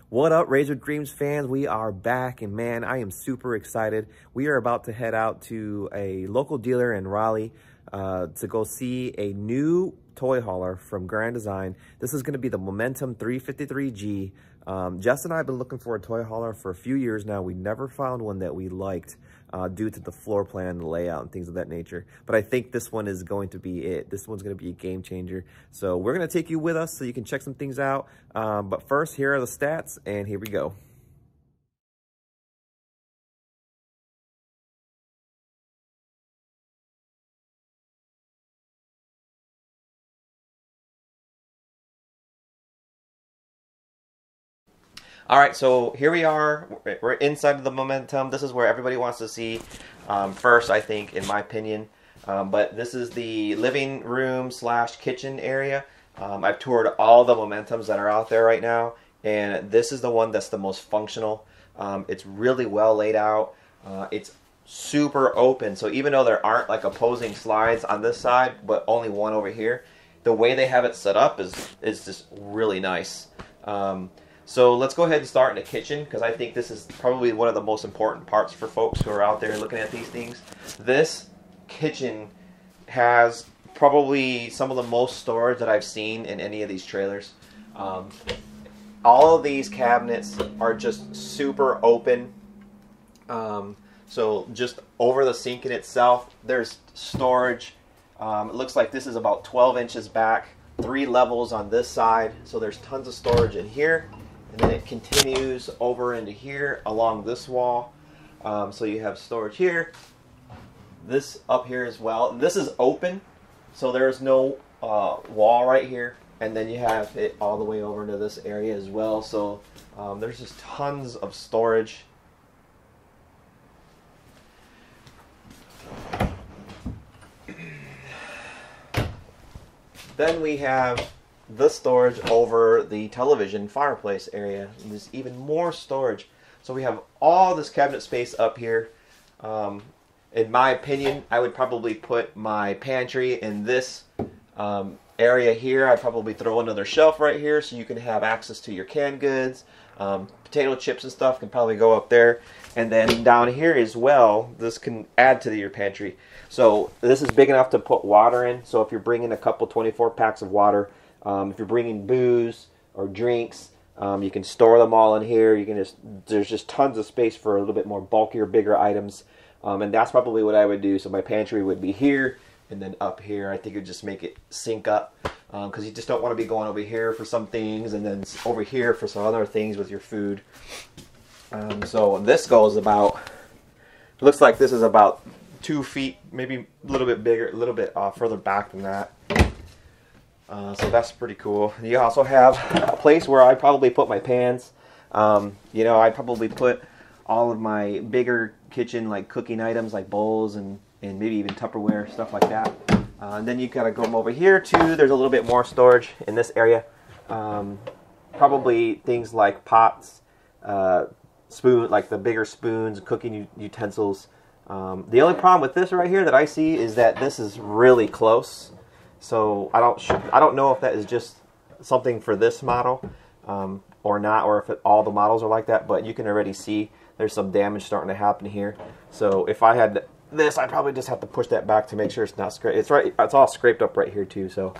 What up, Razor Dreams fans? We are back, and man, I am super excited. We are about to head out to a local dealer in Raleigh to go see a new toy hauler from Grand Design. This is going to be the Momentum 353G. Jess and I have been looking for a toy hauler for a few years now. We never found one that we liked due to the floor plan, the layout, and things of that nature. But I think this one is going to be it. This one's going to be a game changer. So we're going to take you with us so you can check some things out. But first, here are the stats, and here we go. All right, so here we are. We're inside of the Momentum. This is where everybody wants to see first, I think, in my opinion. But this is the living room slash kitchen area. I've toured all the Momentums that are out there right now, and this is the one that's the most functional. It's really well laid out. It's super open, so even though there aren't like opposing slides on this side, but only one over here, the way they have it set up is just really nice. So let's go ahead and start in the kitchen, because I think this is probably one of the most important parts for folks who are out there looking at these things. This kitchen has probably some of the most storage that I've seen in any of these trailers. All of these cabinets are just super open. So just over the sink in itself, there's storage. It looks like this is about 12 inches back, 3 levels on this side, so there's tons of storage in here. And then it continues over into here along this wall. So you have storage here, this up here as well. This is open, so there's no wall right here. And then you have it all the way over into this area as well. So there's just tons of storage. Then we have the storage over the television fireplace area. And there's even more storage. So we have all this cabinet space up here. In my opinion, I would probably put my pantry in this area here. I'd probably throw another shelf right here so you can have access to your canned goods. Potato chips and stuff can probably go up there. And then down here as well, this can add to your pantry. So this is big enough to put water in. So if you're bringing a couple 24 packs of water, if you're bringing booze or drinks, you can store them all in here. You can there's just tons of space for a little bit more bulkier, bigger items. And that's probably what I would do. So my pantry would be here and then up here. I think it would just make it sync up, because you just don't want to be going over here for some things and then over here for some other things with your food. So this goes about, looks like this is about 2 feet, maybe a little bit bigger, a little bit further back than that. So that's pretty cool. You also have a place where I probably put my pans. You know, I probably put all of my bigger kitchen, like cooking items, like bowls and maybe even Tupperware, stuff like that. And then you gotta go over here too. There's a little bit more storage in this area. Probably things like pots, spoon, like the bigger spoons, cooking utensils. The only problem with this right here that I see is that this is really close. So I don't know if that is just something for this model or not, or if all the models are like that. But you can already see there's some damage starting to happen here. So if I had this, I'd probably just have to push that back to make sure it's not scraped. It's all scraped up right here too. So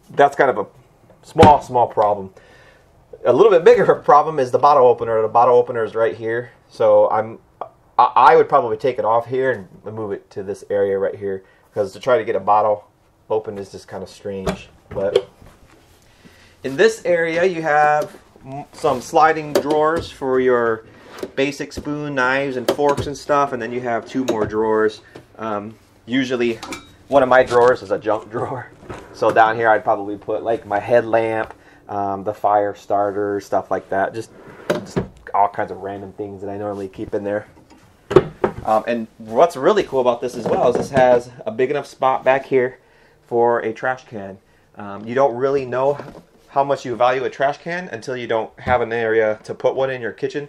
that's kind of a small problem. A little bit bigger problem is the bottle opener. The bottle opener is right here. So I would probably take it off here and move it to this area right here, because to try to get a bottle open is just kind of strange. But in this area you have some sliding drawers for your basic spoon, knives, and forks and stuff, and then you have 2 more drawers. Usually one of my drawers is a junk drawer, so down here I'd probably put like my headlamp, the fire starter, stuff like that, just all kinds of random things that I normally keep in there. And what's really cool about this as well is this has a big enough spot back here for a trash can. You don't really know how much you value a trash can until you don't have an area to put one in your kitchen.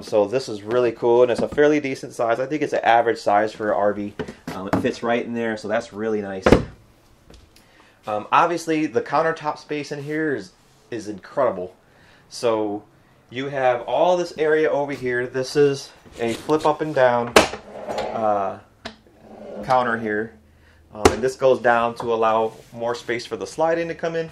So this is really cool, and it's a fairly decent size. I think it's an average size for an RV. It fits right in there, so that's really nice. Obviously, the countertop space in here is incredible. So you have all this area over here. This is a flip up and down counter here. And this goes down to allow more space for the sliding to come in.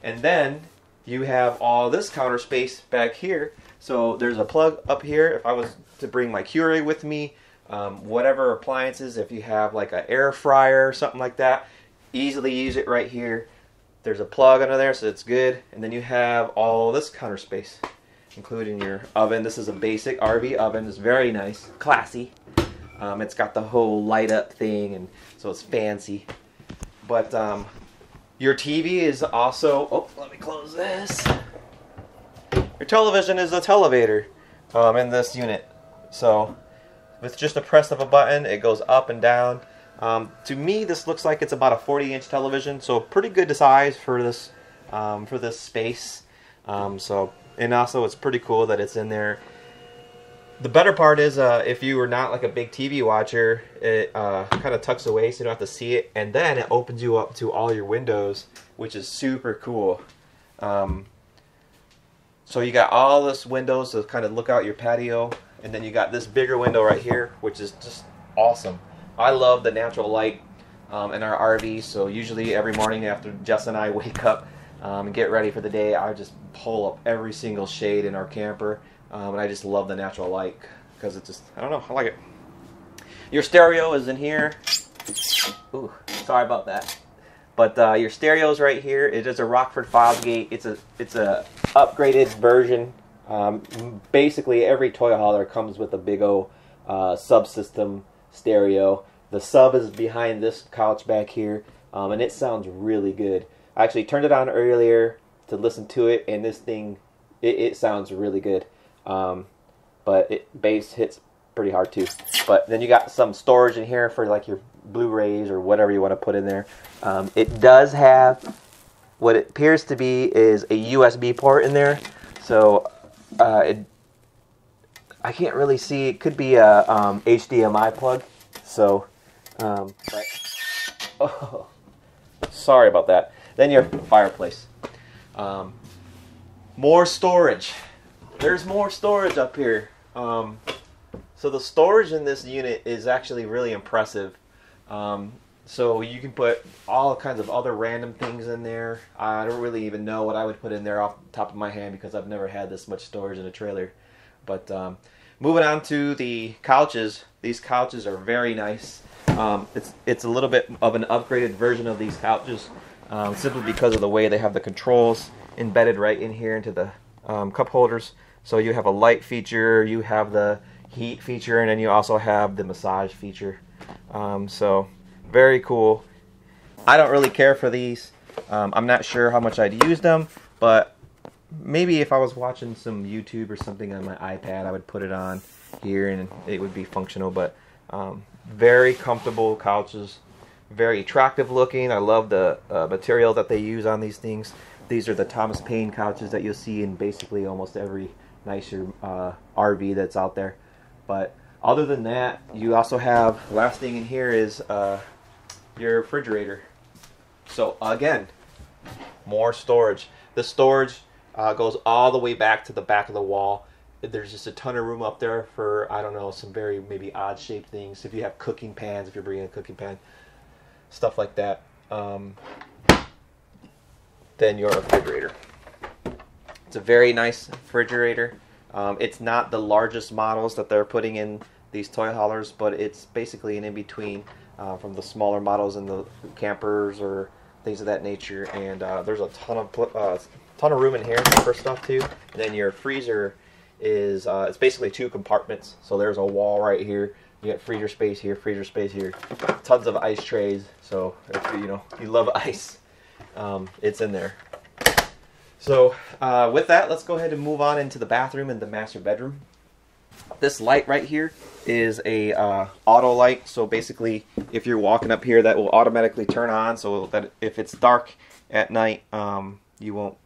And then you have all this counter space back here. So there's a plug up here if I was to bring my Keurig with me, whatever appliances, if you have like an air fryer or something like that, easily use it right here. There's a plug under there, so it's good. And then you have all this counter space, including your oven. This is a basic RV oven. It's very nice, classy. It's got the whole light up thing, and so it's fancy. But your TV is also, oh, let me close this. Your television is a televator in this unit. So with just a press of a button, it goes up and down. To me, this looks like it's about a 40-inch television, so pretty good size for this space. And also it's pretty cool that it's in there. The better part is if you were not like a big TV watcher, it kind of tucks away so you don't have to see it, and then it opens you up to all your windows, which is super cool. So you got all this windows to kind of look out your patio, and then you got this bigger window right here, which is just awesome. I love the natural light in our RV, so usually every morning after Jess and I wake up and get ready for the day, I just pull up every single shade in our camper. And I just love the natural light because it just, I don't know, I like it. Your stereo is in here. Ooh, sorry about that. But your stereo's right here. It is a Rockford Fosgate. It's a upgraded version. Basically, every toy hauler comes with a big O subsystem stereo. The sub is behind this couch back here, and it sounds really good. I actually turned it on earlier to listen to it, and this thing, it sounds really good. But bass hits pretty hard too. But then you got some storage in here for like your Blu-rays or whatever you want to put in there. It does have what it appears to be is a USB port in there. So I can't really see. It could be a HDMI plug. So, but, oh, sorry about that. Then your fireplace. More storage. There's more storage up here. So the storage in this unit is actually really impressive. So you can put all kinds of other random things in there. I don't really even know what I would put in there off the top of my hand because I've never had this much storage in a trailer. But moving on to the couches. These couches are very nice. It's a little bit of an upgraded version of these couches, simply because of the way they have the controls embedded right in here into the cup holders. So you have a light feature, you have the heat feature, and then you also have the massage feature. So very cool. I don't really care for these. I'm not sure how much I'd use them, but maybe if I was watching some YouTube or something on my iPad, I would put it on here and it would be functional. But very comfortable couches, very attractive looking. I love the material that they use on these things. These are the Thomas Paine couches that you'll see in basically almost every nicer RV that's out there. But other than that, you also have, last thing in here is your refrigerator. So again, more storage. The storage goes all the way back to the back of the wall. There's just a ton of room up there for, I don't know, some very maybe odd shaped things. If you have cooking pans, if you're bringing a cooking pan, stuff like that. Then your refrigerator. It's a very nice refrigerator. It's not the largest models that they're putting in these toy haulers, but it's basically an in-between from the smaller models in the campers or things of that nature. And there's a ton of room in here for stuff too. And then your freezer is it's basically two compartments. So there's a wall right here. You got freezer space here, freezer space here. Tons of ice trays. So if you love ice, it's in there. So with that, let's go ahead and move on into the bathroom and the master bedroom. This light right here is a auto light. So basically, if you're walking up here, that will automatically turn on. So that if it's dark at night, you won't,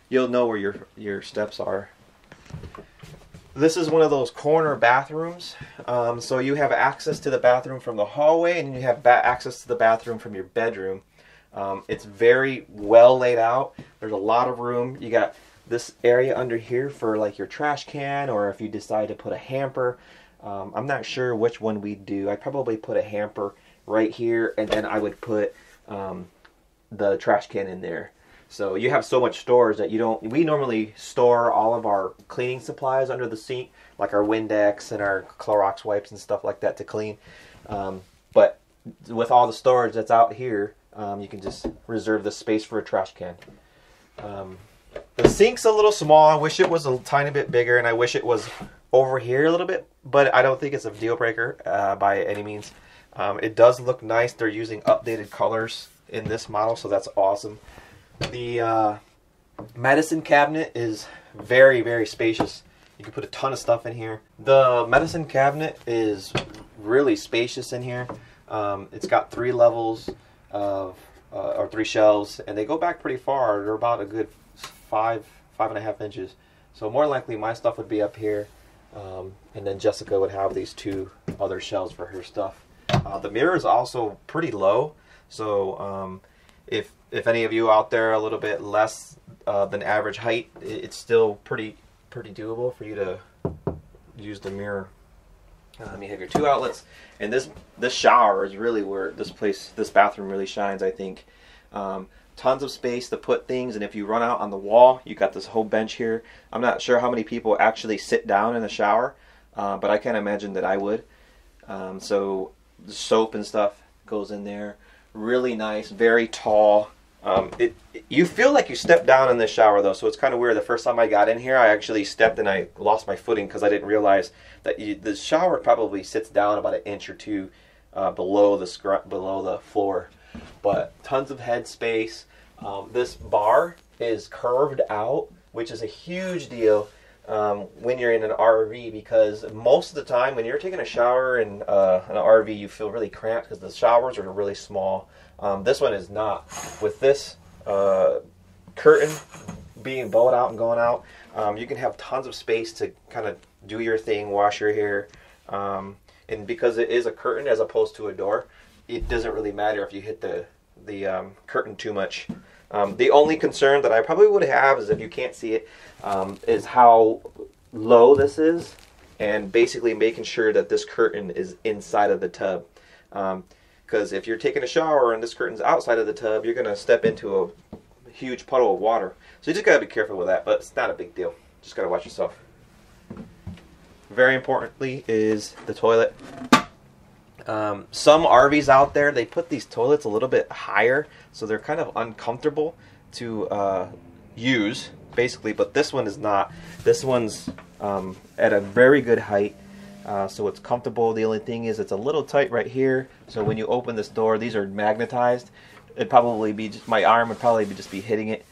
you'll know where your steps are. This is one of those corner bathrooms. So you have access to the bathroom from the hallway, and you have access to the bathroom from your bedroom. It's very well laid out. There's a lot of room. You got this area under here for like your trash can, or if you decide to put a hamper. I'm not sure which one we do. I'd probably put a hamper right here, and then I would put the trash can in there. So you have so much storage that you don't. We normally store all of our cleaning supplies under the sink, like our Windex and our Clorox wipes and stuff like that to clean. But with all the storage that's out here, you can just reserve the space for a trash can. The sink's a little small. I wish it was a tiny bit bigger, and I wish it was over here a little bit, but I don't think it's a deal breaker by any means. It does look nice. They're using updated colors in this model, so that's awesome. The medicine cabinet is very, very spacious. You can put a ton of stuff in here. The medicine cabinet is really spacious in here. It's got 3 levels of, or 3 shelves, and they go back pretty far. They're about a good 5.5 inches. So more likely my stuff would be up here, and then Jessica would have these 2 other shelves for her stuff. The mirror is also pretty low, so if any of you out there are a little bit less than average height, it's still pretty doable for you to use the mirror. You have your 2 outlets, and this shower is really where this bathroom really shines, I think. Tons of space to put things, and if you run out on the wall, you got this whole bench here. I'm not sure how many people actually sit down in the shower, but I can't imagine that I would. So the soap and stuff goes in there. Really nice, very tall. You feel like you step down in this shower though, so it's kind of weird. The first time I got in here, I actually stepped and I lost my footing because I didn't realize that the shower probably sits down about 1 inch or 2 below the floor. But tons of head space. This bar is curved out, which is a huge deal when you're in an RV, because most of the time when you're taking a shower in an RV, you feel really cramped because the showers are really small. This one is not. With this curtain being bowed out and going out, you can have tons of space to kind of do your thing, wash your hair, and because it is a curtain as opposed to a door, it doesn't really matter if you hit the curtain too much. The only concern that I probably would have is if you can't see it, is how low this is, and basically making sure that this curtain is inside of the tub. Because if you're taking a shower and this curtain's outside of the tub, you're going to step into a huge puddle of water. So you just got to be careful with that, but it's not a big deal. Just got to watch yourself. Very importantly is the toilet. Some RVs out there, they put these toilets a little bit higher, so they're kind of uncomfortable to use, basically, but this one is not. This one's at a very good height, so it's comfortable. The only thing is it's a little tight right here, so when you open this door, these are magnetized. It'd probably be just, my arm would probably just be hitting it.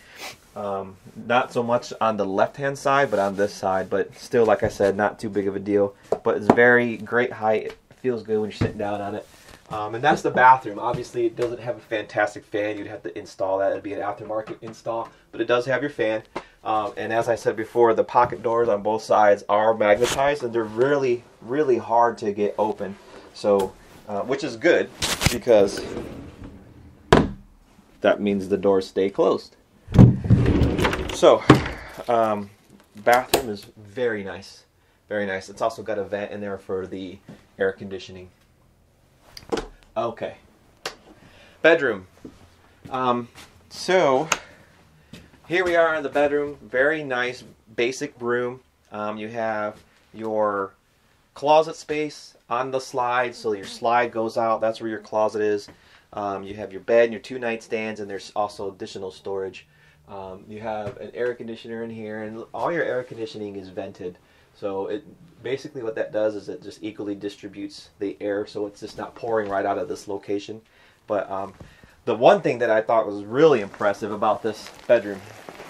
Not so much on the left hand side, but on this side, but still, like I said, not too big of a deal. But it's very great height. Feels good when you're sitting down on it. And that's the bathroom. Obviously, it doesn't have a fantastic fan. You'd have to install that. It'd be an aftermarket install, but it does have your fan. And as I said before, the pocket doors on both sides are magnetized, and they're really, really hard to get open. So, which is good, because that means the doors stay closed. So, bathroom is very nice. Very nice. It's also got a vent in there for the air conditioning. Okay. Bedroom. So here we are in the bedroom. Very nice basic room. You have your closet space on the slide, so your slide goes out. That's where your closet is. You have your bed and your 2 nightstands, and there's also additional storage. You have an air conditioner in here, and all your air conditioning is vented. So it basically what that does is it just equally distributes the air, so it's just not pouring right out of this location. But the one thing that I thought was really impressive about this bedroom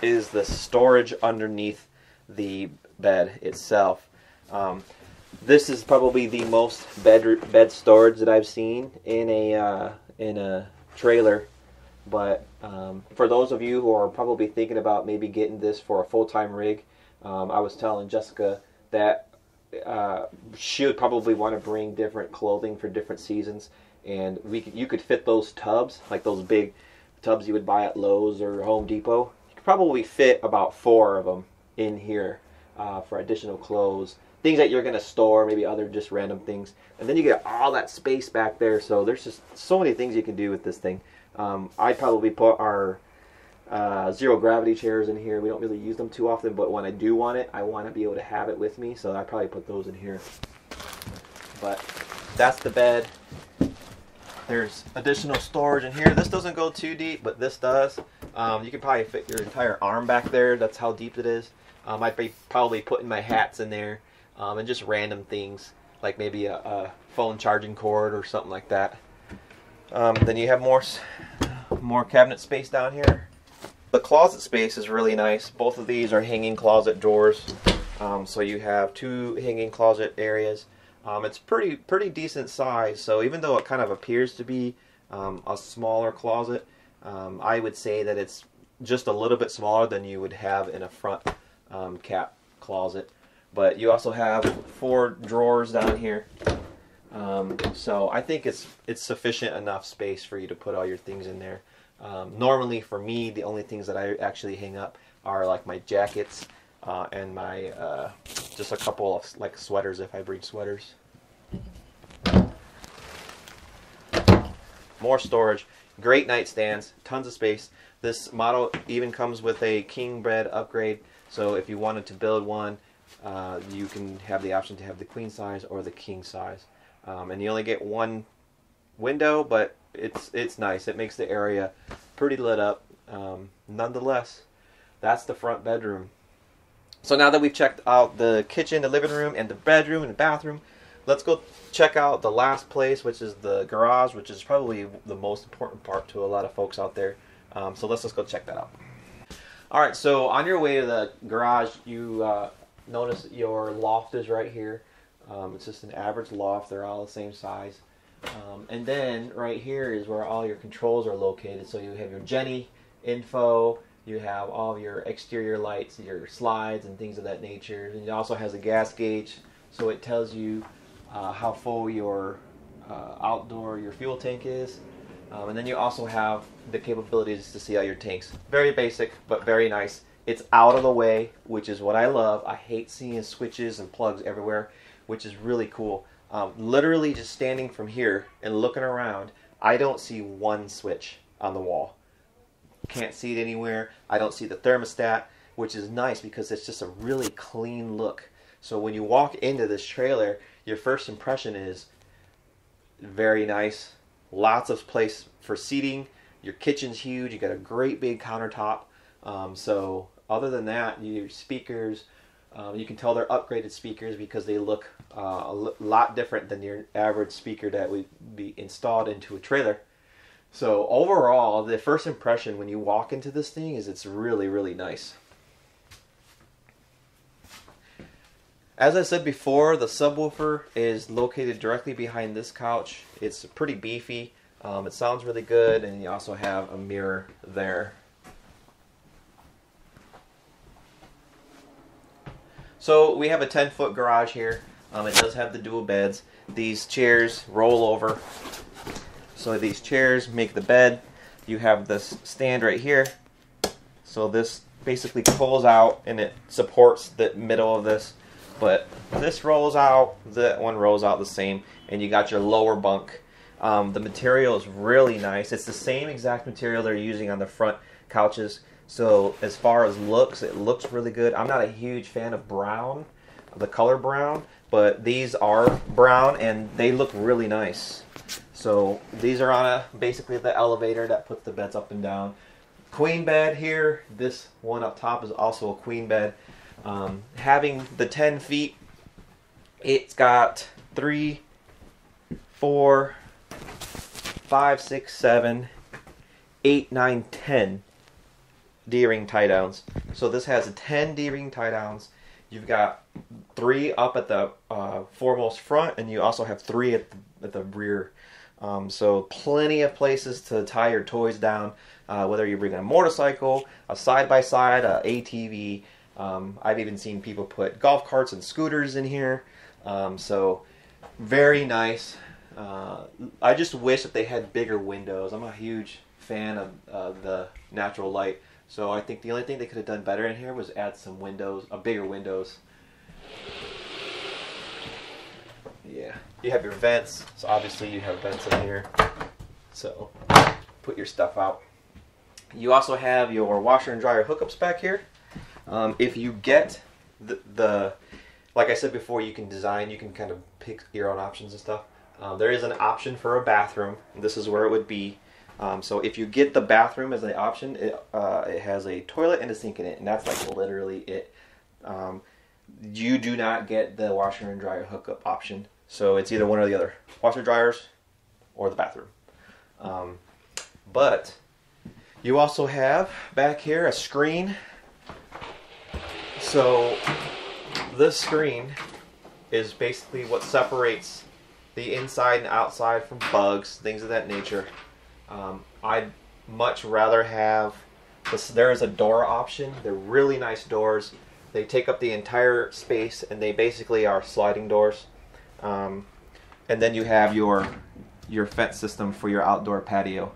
is the storage underneath the bed itself. This is probably the most bed storage that I've seen in a trailer. But for those of you who are probably thinking about maybe getting this for a full-time rig, I was telling Jessica that she would probably want to bring different clothing for different seasons, and you could fit those tubs, like those big tubs you would buy at Lowe's or Home Depot. probably fit about 4 of them in here for additional clothes, things that you're going to store, maybe other just random things. And then you get all that space back there, so there's just so many things you can do with this thing. I'd probably put our zero gravity chairs in here. We don't really use them too often, but when I do want it, I want to be able to have it with me, so I'd probably put those in here. But that's the bed. There's additional storage in here. This doesn't go too deep, but this does. You can probably fit your entire arm back there. That's how deep it is. I'd be probably putting my hats in there and just random things, like maybe a phone charging cord or something like that. Then you have more cabinet space down here. The closet space is really nice. Both of these are hanging closet drawers. So you have 2 hanging closet areas. It's pretty decent size. So even though it kind of appears to be a smaller closet, I would say that it's just a little bit smaller than you would have in a front cap closet. But you also have 4 drawers down here. So I think it's sufficient enough space for you to put all your things in there. Normally for me, the only things that I actually hang up are like my jackets and my just a couple of like sweaters if I bring sweaters. More storage, great nightstands, tons of space. This model even comes with a king bed upgrade, so if you wanted to build one, you can have the option to have the queen size or the king size. And you only get 1 window, but it's nice. It makes the area pretty lit up. Nonetheless, that's the front bedroom. So now that we've checked out the kitchen, the living room, and the bedroom and the bathroom, let's go check out the last place, which is the garage, which is probably the most important part to a lot of folks out there. So let's just go check that out. Alright, so on your way to the garage, you notice your loft is right here. It's just an average loft. They're all the same size. And then right here is where all your controls are located. So you have your Jenny info, you have all of your exterior lights, your slides and things of that nature. And it also has a gas gauge, so it tells you how full your your fuel tank is. And then you also have the capabilities to see all your tanks. Very basic, but very nice. It's out of the way, which is what I love. I hate seeing switches and plugs everywhere, which is really cool. Literally just standing from here and looking around, I don't see 1 switch on the wall. Can't see it anywhere. I don't see the thermostat, which is nice because it's just a really clean look. So when you walk into this trailer, your first impression is very nice. Lots of place for seating. Your kitchen's huge. You got a great big countertop. So other than that, your speakers, you can tell they're upgraded speakers because they look a lot different than your average speaker that would be installed into a trailer. So overall, the first impression when you walk into this thing is it's really, really nice. As I said before, the subwoofer is located directly behind this couch. It's pretty beefy. It sounds really good, and you also have a mirror there. So we have a 10-foot garage here. It does have the dual beds. These chairs roll over. So these chairs make the bed. You have this stand right here. So this basically pulls out and it supports the middle of this. But this rolls out, that one rolls out the same, and you got your lower bunk. The material is really nice. It's the same exact material they're using on the front couches. So as far as looks, it looks really good. I'm not a huge fan of brown, the color brown, but these are brown and they look really nice. So these are on basically the elevator that puts the beds up and down. Queen bed here. This one up top is also a queen bed. Having the 10 feet, it's got 3, 4, 5, 6, 7, 8, 9, 10 D-ring tie downs. So this has 10 D-ring tie downs. You've got 3 up at the foremost front, and you also have 3 at the rear. So plenty of places to tie your toys down, whether you're bringing a motorcycle, a side-by-side, a ATV. I've even seen people put golf carts and scooters in here. So very nice. I just wish that they had bigger windows. I'm a huge fan of the natural light. So I think the only thing they could have done better in here was add some windows, bigger windows. Yeah, you have your vents, so obviously you have vents in here. So put your stuff out. You also have your washer and dryer hookups back here. If you get the like I said before, you can kind of pick your own options and stuff. There is an option for a bathroom. This is where it would be. So if you get the bathroom as an option, it has a toilet and a sink in it, and that's like literally it. You do not get the washer and dryer hookup option. So it's either one or the other, washer dryers or the bathroom. But you also have back here a screen. So this screen is basically what separates the inside and outside from bugs, things of that nature. I'd much rather have this. There is a door option. They're really nice doors. They take up the entire space, and they basically are sliding doors. And then you have your fence system for your outdoor patio.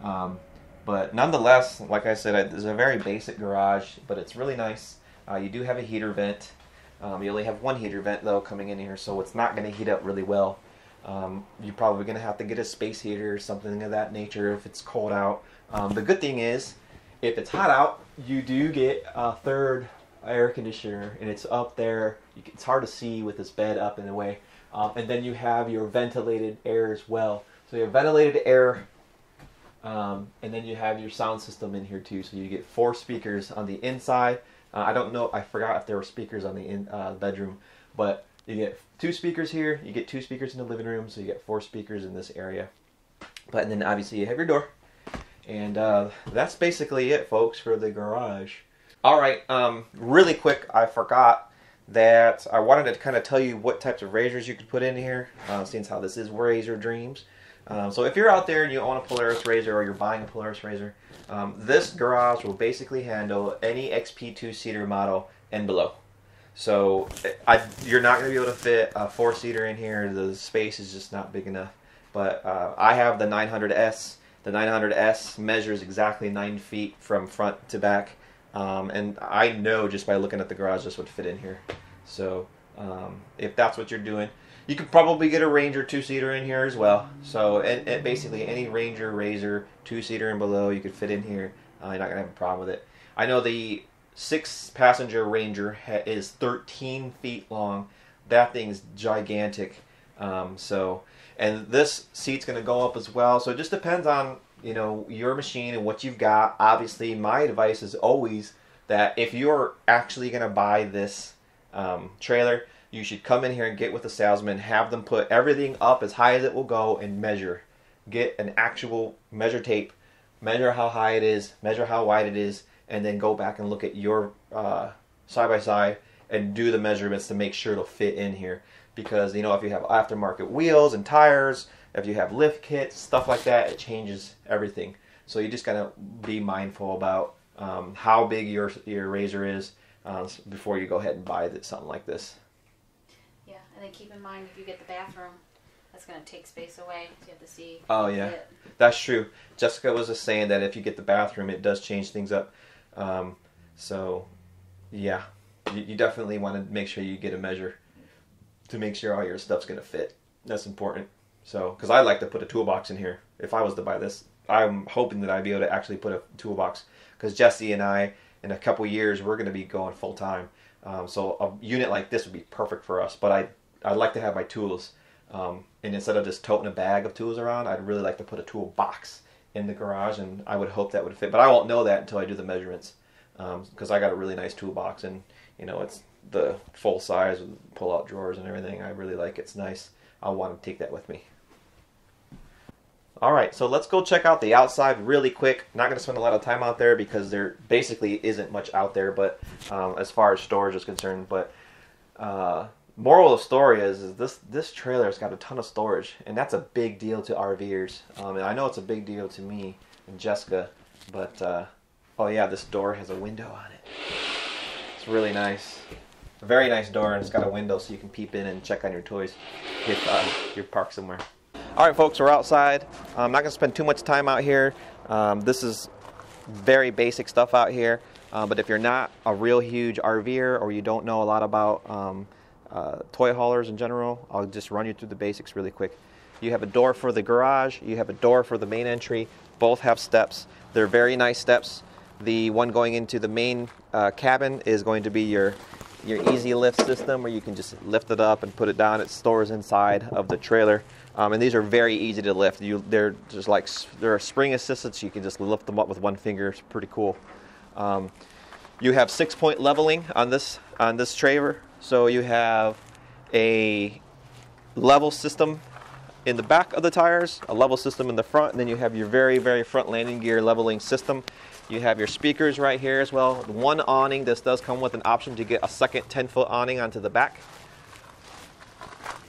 But nonetheless, like I said, it's a very basic garage, but it's really nice. You do have a heater vent. You only have one heater vent though coming in here, so it's not going to heat up really well. You're probably going to have to get a space heater or something of that nature if it's cold out. The good thing is, if it's hot out, you do get a third air conditioner, and it's up there. It's hard to see with this bed up in the way. And then you have your ventilated air as well. So you have ventilated air, and then you have your sound system in here too. So you get 4 speakers on the inside. I don't know, I forgot if there were speakers on the bedroom, but you get 2 speakers here, you get 2 speakers in the living room, so you get 4 speakers in this area. But and then obviously you have your door. And that's basically it, folks, for the garage. Alright, really quick, I forgot that I wanted to kind of tell you what types of razors you could put in here, since how this is Razor Dreams. So if you're out there and you own a Polaris razor, or you're buying a Polaris razor, this garage will basically handle any XP2 seater model and below. So you're not going to be able to fit a 4-seater in here. The space is just not big enough. But I have the 900S. The 900S measures exactly 9 feet from front to back. And I know just by looking at the garage this would fit in here. So if that's what you're doing, you could probably get a Ranger 2-seater in here as well. So and basically any Ranger, Razor 2-seater and below you could fit in here. You're not going to have a problem with it. I know the 6-passenger Ranger is 13 feet long. That thing's gigantic. And this seat's going to go up as well. So it just depends on, you know, your machine and what you've got. Obviously, my advice is always that if you're actually going to buy this trailer, you should come in here and get with the salesman, have them put everything up as high as it will go and measure. Get an actual measure tape, measure how high it is, measure how wide it is, and then go back and look at your side-by-side and do the measurements to make sure it'll fit in here. Because, you know, if you have aftermarket wheels and tires, if you have lift kits, stuff like that, it changes everything. So you just gotta be mindful about how big your razor is before you go ahead and buy something like this. Yeah, and then keep in mind if you get the bathroom, that's going to take space away. So you have to see. Oh yeah, that's true. Jessica was just saying that if you get the bathroom, it does change things up. So yeah, you definitely want to make sure you get a measure to make sure all your stuff's going to fit. That's important. So, because I'd like to put a toolbox in here. If I was to buy this, I'm hoping that I'd be able to actually put a toolbox. Because Jesse and I, in a couple years, we're going to be going full time. So a unit like this would be perfect for us. But I'd like to have my tools. And instead of just toting a bag of tools around, I'd really like to put a toolbox in the garage. And I would hope that would fit. But I won't know that until I do the measurements. Because I got a really nice toolbox. And, you know, it's the full size with pull-out drawers and everything. I really like it. It's nice. I'll want to take that with me. Alright, so let's go check out the outside really quick. Not going to spend a lot of time out there because there basically isn't much out there, but as far as storage is concerned. But moral of the story is this trailer's got a ton of storage, and that's a big deal to RVers. And I know it's a big deal to me and Jessica, but oh yeah, this door has a window on it. It's really nice. A very nice door, and it's got a window so you can peep in and check on your toys if you're parked somewhere. Alright folks, we're outside. I'm not going to spend too much time out here. This is very basic stuff out here. But if you're not a real huge RVer or you don't know a lot about toy haulers in general, I'll just run you through the basics really quick. You have a door for the garage. You have a door for the main entry. Both have steps. They're very nice steps. The one going into the main cabin is going to be your easy lift system, where you can just lift it up and put it down. It stores inside of the trailer. And these are very easy to lift. They're just like, they're spring assisted, so you can just lift them up with one finger. It's pretty cool. You have 6-point leveling on this trailer. So you have a level system in the back of the tires, a level system in the front, and then you have your very, very front landing gear leveling system. You have your speakers right here as well. One awning. This does come with an option to get a second 10-foot awning onto the back.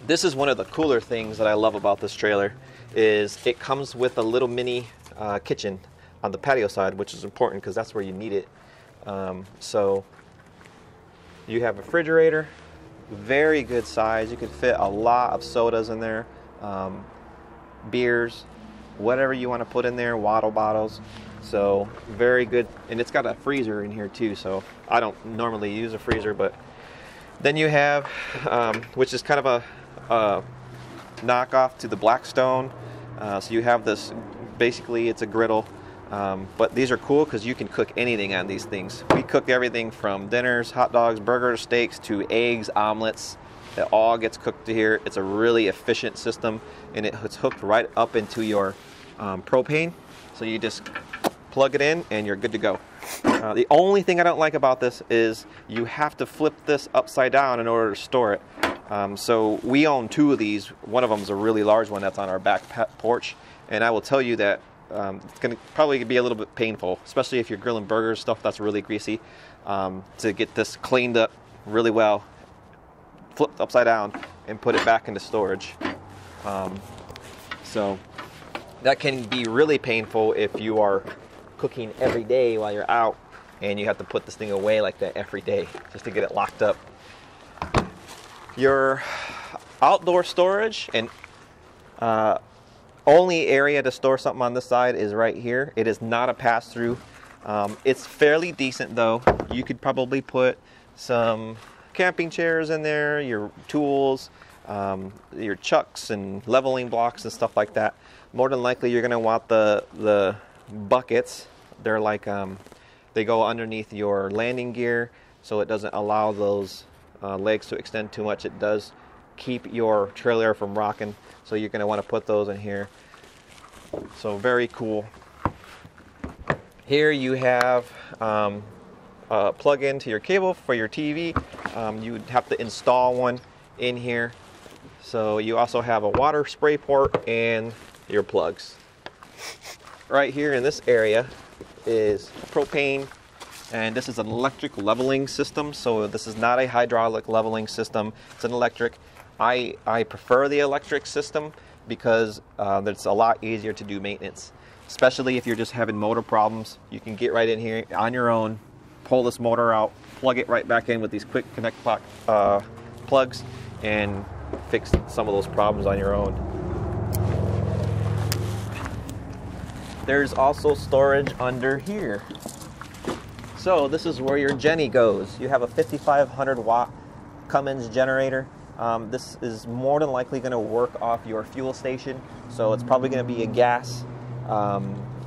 This is one of the cooler things that I love about this trailer, is it comes with a little mini kitchen on the patio side, which is important because that's where you need it. So you have a refrigerator, very good size. You can fit a lot of sodas in there, beers, whatever you want to put in there, water bottles. So very good, and it's got a freezer in here too. So I don't normally use a freezer, but then you have, which is kind of a knockoff to the Blackstone. So you have this, basically it's a griddle, but these are cool because you can cook anything on these things. We cook everything from dinners, hot dogs, burgers, steaks, to eggs, omelets. It all gets cooked to here. It's a really efficient system, and it's hooked right up into your propane. So you just plug it in and you're good to go. The only thing I don't like about this is you have to flip this upside down in order to store it. So we own 2 of these. One of them is a really large one that's on our back porch, and I will tell you that it's going to probably be a little bit painful, especially if you're grilling burgers, stuff that's really greasy, to get this cleaned up really well, flipped upside down, and put it back into storage. So that can be really painful if you are cooking every day while you're out and you have to put this thing away like that every day just to get it locked up. Your outdoor storage and only area to store something on this side is right here. It is not a pass-through. It's fairly decent though. You could probably put some camping chairs in there, your tools, your chucks and leveling blocks and stuff like that. More than likely you're going to want the buckets. They're like, they go underneath your landing gear, so it doesn't allow those legs to extend too much. It does keep your trailer from rocking, so you're going to want to put those in here. So very cool. Here you have a plug into your cable for your TV. You would have to install one in here. So you also have a water spray port and your plugs. Right here in this area is propane, and this is an electric leveling system. So this is not a hydraulic leveling system, it's an electric. I prefer the electric system because it's a lot easier to do maintenance, especially if you're just having motor problems. You can get right in here on your own, pull this motor out, plug it right back in with these quick connect plugs, and fix some of those problems on your own. There's also storage under here. So this is where your Jenny goes. You have a 5,500 watt Cummins generator. This is more than likely going to work off your fuel station, so it's probably going to be a gas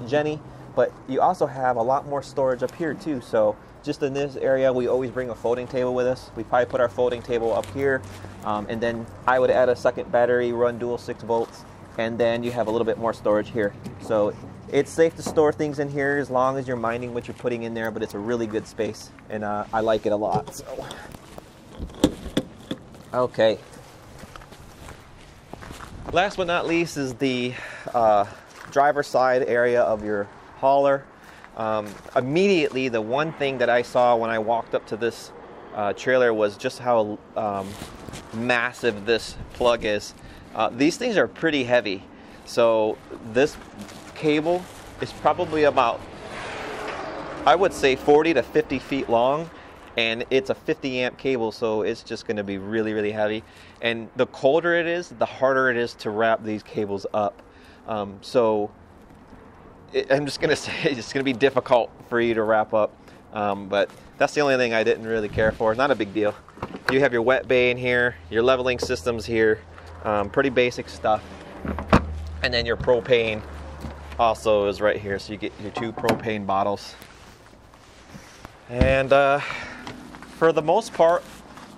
Jenny, but you also have a lot more storage up here too. So just in this area, we always bring a folding table with us. We probably put our folding table up here, and then I would add a second battery, run dual 6 volts, and then you have a little bit more storage here. So it's safe to store things in here as long as you're minding what you're putting in there, but it's a really good space, and I like it a lot. So. Okay. Last but not least is the driver's side area of your hauler. Immediately, the one thing that I saw when I walked up to this trailer was just how massive this plug is. These things are pretty heavy, so this cable is probably about, I would say, 40 to 50 feet long, and it's a 50 amp cable, so it's just going to be really, really heavy. And the colder it is, the harder it is to wrap these cables up. So I'm just gonna say it's gonna be difficult for you to wrap up, but that's the only thing I didn't really care for. Not a big deal. You have your wet bay in here, your leveling systems here, pretty basic stuff, and then your propane also is right here, so you get your 2 propane bottles. And for the most part,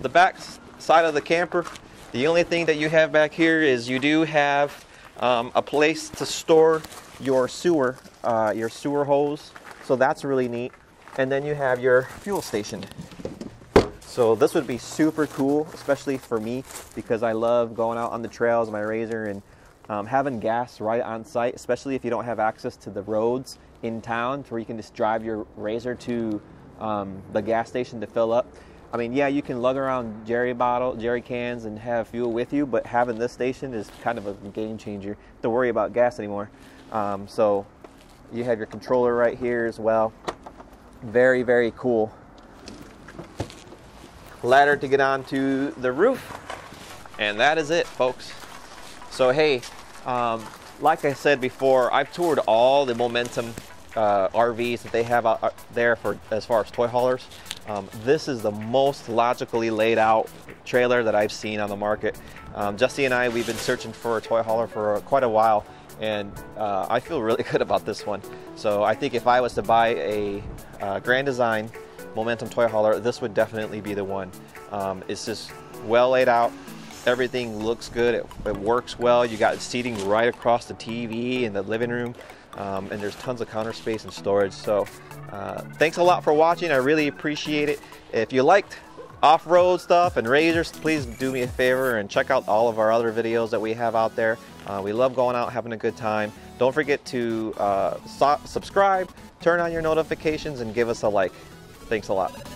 the back side of the camper, the only thing that you have back here is you do have a place to store your sewer hose, so that's really neat. And then you have your fuel station. So this would be super cool, especially for me, because I love going out on the trails with my Razor and having gas right on site, especially if you don't have access to the roads in town to where you can just drive your Razor to the gas station to fill up. I mean, yeah, you can lug around jerry cans and have fuel with you, but having this station is kind of a game changer. Don't worry about gas anymore. So you have your controller right here as well. Very, very cool. Ladder to get onto the roof, and that is it, folks. So hey, like I said before, I've toured all the Momentum RVs that they have out there for as far as toy haulers. This is the most logically laid out trailer that I've seen on the market. Jesse and I, we've been searching for a toy hauler for quite a while, and I feel really good about this one. So I think if I was to buy a Grand Design Momentum toy hauler, this would definitely be the one. It's just well laid out. Everything looks good. It works well. You got seating right across the TV in the living room, and there's tons of counter space and storage. So thanks a lot for watching. I really appreciate it. If you liked off-road stuff and Razors, please do me a favor and check out all of our other videos that we have out there. We love going out, having a good time. Don't forget to subscribe, turn on your notifications, and give us a like. Thanks a lot.